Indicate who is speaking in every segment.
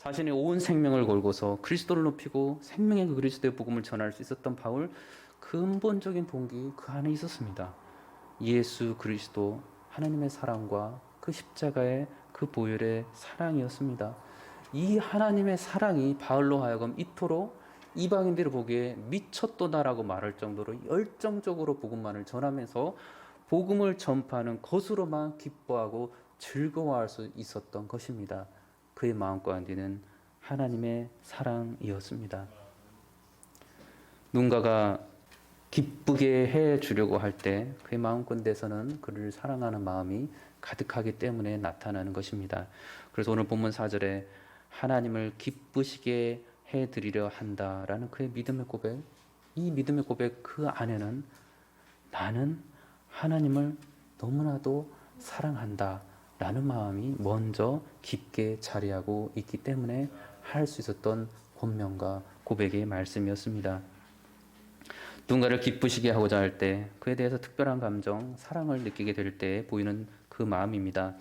Speaker 1: 자신의 온 생명을 걸고서 그리스도를 높이고 생명의 그 그리스도의 복음을 전할 수 있었던 바울, 근본적인 동기 그 안에 있었습니다. 예수 그리스도 하나님의 사랑과 그 십자가의 그 보혈의 사랑이었습니다. 이 하나님의 사랑이 바울로 하여금 이토록 이방인들이 보기에 미쳤도다라고 말할 정도로 열정적으로 복음만을 전하면서 복음을 전파하는 것으로만 기뻐하고 즐거워할 수 있었던 것입니다. 그의 마음가운데는 하나님의 사랑이었습니다. 누군가가 기쁘게 해 주려고 할 때 그의 마음가운데서는 그를 사랑하는 마음이 가득하기 때문에 나타나는 것입니다. 그래서 오늘 본문 4절에 하나님을 기쁘시게 해드리려 한다라는 그의 믿음의 고백, 이 믿음의 고백 그 안에는 나는 하나님을 너무나도 사랑한다 라는 마음이 먼저 깊게 자리하고 있기 때문에 할 수 있었던 권면과 고백의 말씀이었습니다. 누군가를 기쁘시게 하고자 할 때 그에 대해서 특별한 감정, 사랑을 느끼게 될 때 보이는 그 마음입니다.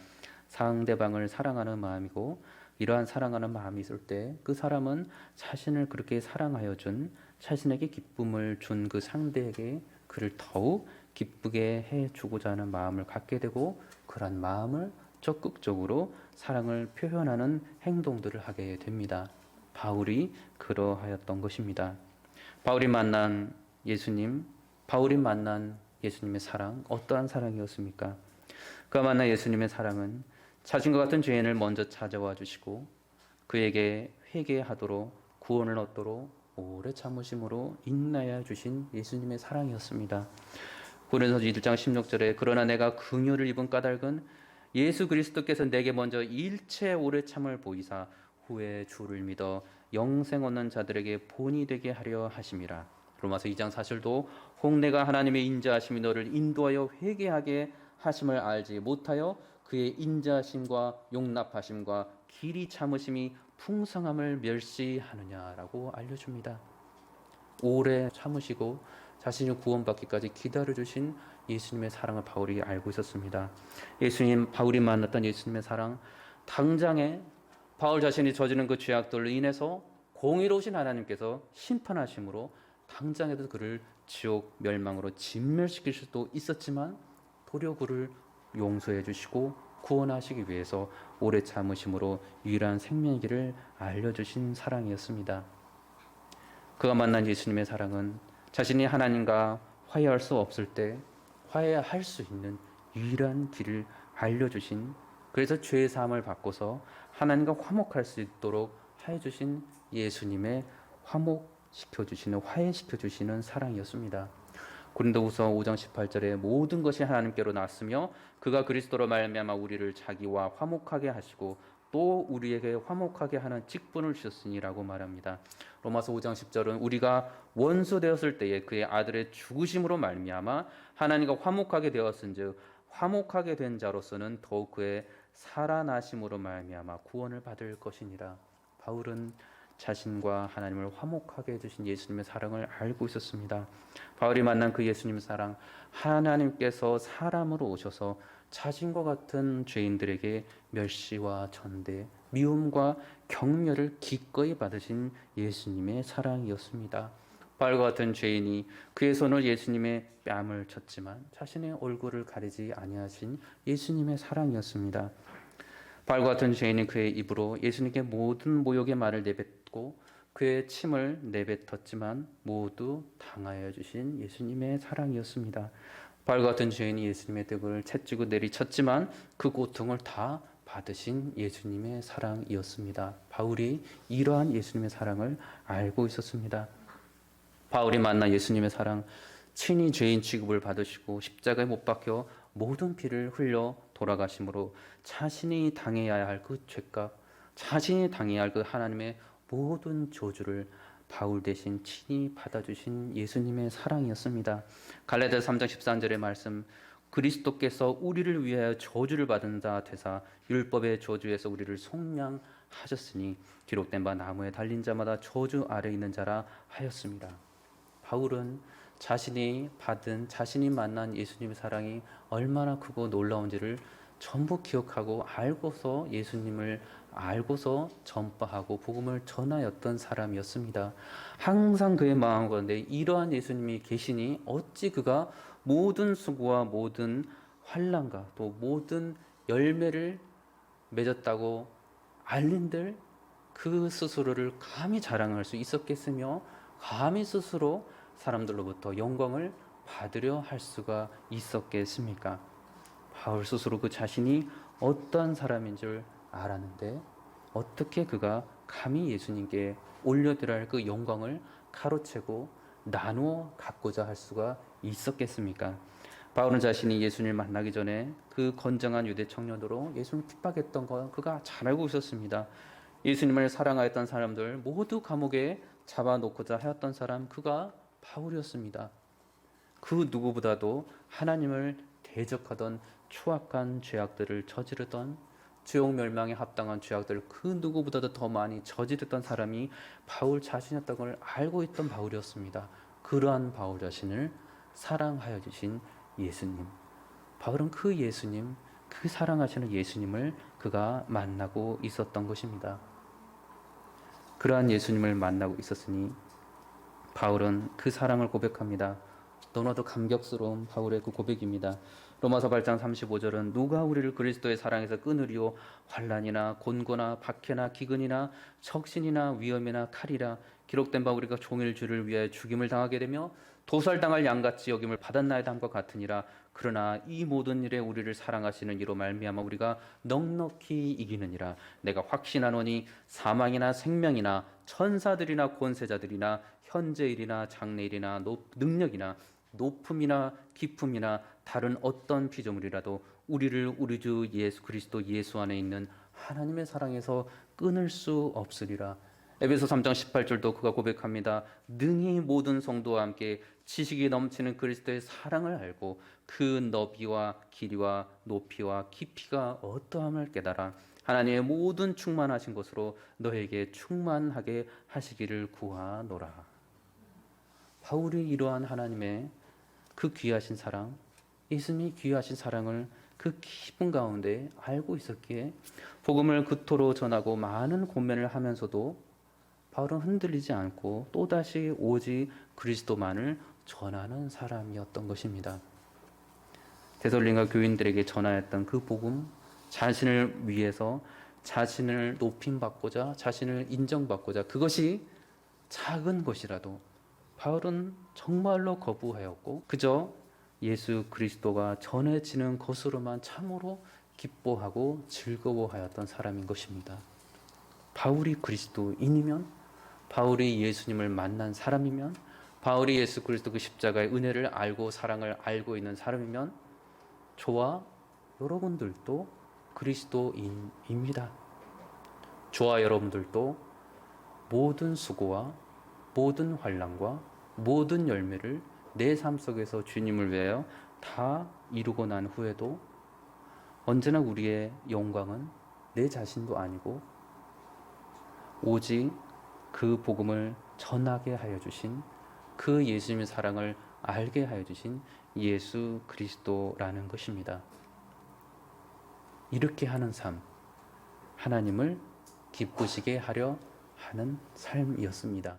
Speaker 1: 상대방을 사랑하는 마음이고, 이러한 사랑하는 마음이 있을 때 그 사람은 자신을 그렇게 사랑하여 준, 자신에게 기쁨을 준 그 상대에게 그를 더욱 기쁘게 해주고자 하는 마음을 갖게 되고, 그런 마음을 적극적으로 사랑을 표현하는 행동들을 하게 됩니다. 바울이 그러하였던 것입니다. 바울이 만난 예수님의 사랑, 어떠한 사랑이었습니까? 그가 만난 예수님의 사랑은 자신과 같은 죄인을 먼저 찾아와 주시고 그에게 회개하도록 구원을 얻도록 오래 참으심으로 인내하여 주신 예수님의 사랑이었습니다. 고린도서 1장 16절에 그러나 내가 긍휼을 입은 까닭은 예수 그리스도께서 내게 먼저 일체 오래 참을 보이사 후에 주를 믿어 영생 얻는 자들에게 본이 되게 하려 하심이라. 로마서 2장 4절도 혹 내가 하나님의 인자하심이 너를 인도하여 회개하게 하심을 알지 못하여 그의 인자하심과 용납하심과 길이 참으심이 풍성함을 멸시하느냐라고 알려줍니다. 오래 참으시고 자신이 구원받기까지 기다려주신 예수님의 사랑을 바울이 알고 있었습니다. 바울이 만났던 예수님의 사랑, 당장에 바울 자신이 저지른 그 죄악들로 인해서 공의로우신 하나님께서 심판하심으로 당장에도 그를 지옥 멸망으로 진멸시킬 수도 있었지만 도리어 그를 용서해 주시고 구원하시기 위해서 오래 참으심으로 유일한 생명의 길을 알려주신 사랑이었습니다. 그가 만난 예수님의 사랑은 자신이 하나님과 화해할 수 없을 때 화해할 수 있는 유일한 길을 알려주신, 그래서 죄의 사함을 받고서 하나님과 화목할 수 있도록 해주신 예수님의 화해시켜주시는 사랑이었습니다. 고린도후서 5장 18절에 모든 것이 하나님께로 났으며 그가 그리스도로 말미암아 우리를 자기와 화목하게 하시고 또 우리에게 화목하게 하는 직분을 주셨으니라고 말합니다. 로마서 5장 10절은 우리가 원수 되었을 때에 그의 아들의 죽으심으로 말미암아 하나님과 화목하게 되었은즉 화목하게 된 자로서는 더욱 그의 살아나심으로 말미암아 구원을 받을 것이니라. 바울은 자신과 하나님을 화목하게 해주신 예수님의 사랑을 알고 있었습니다. 바울이 만난 그 예수님의 사랑, 하나님께서 사람으로 오셔서 자신과 같은 죄인들에게 멸시와 전대, 미움과 경멸을 기꺼이 받으신 예수님의 사랑이었습니다. 바울과 같은 죄인이 그의 손을 예수님의 뺨을 쳤지만 자신의 얼굴을 가리지 아니하신 예수님의 사랑이었습니다. 바울과 같은 죄인이 그의 입으로 예수님께 모든 모욕의 말을 내뱉고 그의 침을 내뱉었지만 모두 당하여 주신 예수님의 사랑이었습니다. 바울과 같은 죄인이 예수님의 등을 채찍으로 내리쳤지만 그 고통을 다 받으신 예수님의 사랑이었습니다. 바울이 이러한 예수님의 사랑을 알고 있었습니다. 바울이 만난 예수님의 사랑, 친히 죄인 취급을 받으시고 십자가에 못 박혀 모든 피를 흘려 돌아가심으로 자신이 당해야 할 그 죄값, 자신이 당해야 할 그 하나님의 모든 저주를 바울 대신 친히 받아주신 예수님의 사랑이었습니다. 갈라디아서 3장 13절의 말씀, 그리스도께서 우리를 위하여 저주를 받은 자 되사 율법의 저주에서 우리를 속량하셨으니 기록된 바 나무에 달린 자마다 저주 아래 있는 자라 하였습니다. 바울은 자신이 만난 예수님의 사랑이 얼마나 크고 놀라운지를 전부 기억하고 알고서 예수님을 알고서 전파하고 복음을 전하였던 사람이었습니다. 항상 그의 마음 가운데 이러한 예수님이 계시니 어찌 그가 모든 수고와 모든 환난과 또 모든 열매를 맺었다고 알린들 그 스스로를 감히 자랑할 수 있었겠으며 감히 스스로 사람들로부터 영광을 받으려 할 수가 있었겠습니까? 바울 스스로 그 자신이 어떠한 사람인 줄 알았는데 어떻게 그가 감히 예수님께 올려드려야 할 그 영광을 가로채고 나누어 갖고자 할 수가 있었겠습니까? 바울은 자신이 예수님을 만나기 전에 그 건장한 유대 청년으로 예수님을 핍박했던 거 그가 잘 알고 있었습니다. 예수님을 사랑하였던 사람들 모두 감옥에 잡아놓고자 하였던 사람 그가 바울이었습니다. 그 누구보다도 하나님을 대적하던 추악한 죄악들을 저지르던 지옥 멸망에 합당한 죄악들을 그 누구보다도 더 많이 저지르던 사람이 바울 자신이었던 걸 알고 있던 바울이었습니다. 그러한 바울 자신을 사랑하여 주신 예수님, 바울은 그 예수님, 그 사랑하시는 예수님을 그가 만나고 있었던 것입니다. 그러한 예수님을 만나고 있었으니 바울은 그 사랑을 고백합니다. 너무나도 감격스러운 바울의 그 고백입니다. 로마서 8장 35절은 누가 우리를 그리스도의 사랑에서 끊으리요 환난이나 곤고나 박해나 기근이나 적신이나 위험이나 칼이라 기록된 바 우리가 종일 주를 위하여 죽임을 당하게 되며 도살당할 양같이 여김을 받았나이다 함과 같으니라. 그러나 이 모든 일에 우리를 사랑하시는 이로 말미암아 우리가 넉넉히 이기느니라. 내가 확신하노니 사망이나 생명이나 천사들이나 권세자들이나 현재일이나 장래일이나 능력이나 높음이나 깊음이나 다른 어떤 피조물이라도 우리를 우리 주 예수 그리스도 예수 안에 있는 하나님의 사랑에서 끊을 수 없으리라. 에베소 3장 18절도 그가 고백합니다. 능히 모든 성도와 함께 지식이 넘치는 그리스도의 사랑을 알고 그 너비와 길이와 높이와 깊이가 어떠함을 깨달아 하나님의 모든 충만하신 것으로 너에게 충만하게 하시기를 구하노라. 바울이 이러한 하나님의 그 귀하신 사랑, 예수님이 귀하신 사랑을 그 깊은 가운데 알고 있었기에 복음을 그토록 전하고 많은 고민을 하면서도 바울은 흔들리지 않고 또다시 오직 그리스도만을 전하는 사람이었던 것입니다. 데살로니가 교인들에게 전하였던 그 복음, 자신을 위해서 자신을 높임받고자 자신을 인정받고자 그것이 작은 것이라도 바울은 정말로 거부하였고 그저 예수 그리스도가 전해지는 것으로만 참으로 기뻐하고 즐거워하였던 사람인 것입니다. 바울이 그리스도인이면, 바울이 예수님을 만난 사람이면, 바울이 예수 그리스도 그 십자가의 은혜를 알고 사랑을 알고 있는 사람이면 저와 여러분들도 그리스도인입니다. 저와 여러분들도 모든 수고와 모든 환난과 모든 열매를 내 삶 속에서 주님을 위하여 다 이루고 난 후에도 언제나 우리의 영광은 내 자신도 아니고 오직 그 복음을 전하게 하여 주신 그 예수님의 사랑을 알게 하여 주신 예수 그리스도라는 것입니다. 이렇게 하는 삶, 하나님을 기쁘시게 하려 하는 삶이었습니다.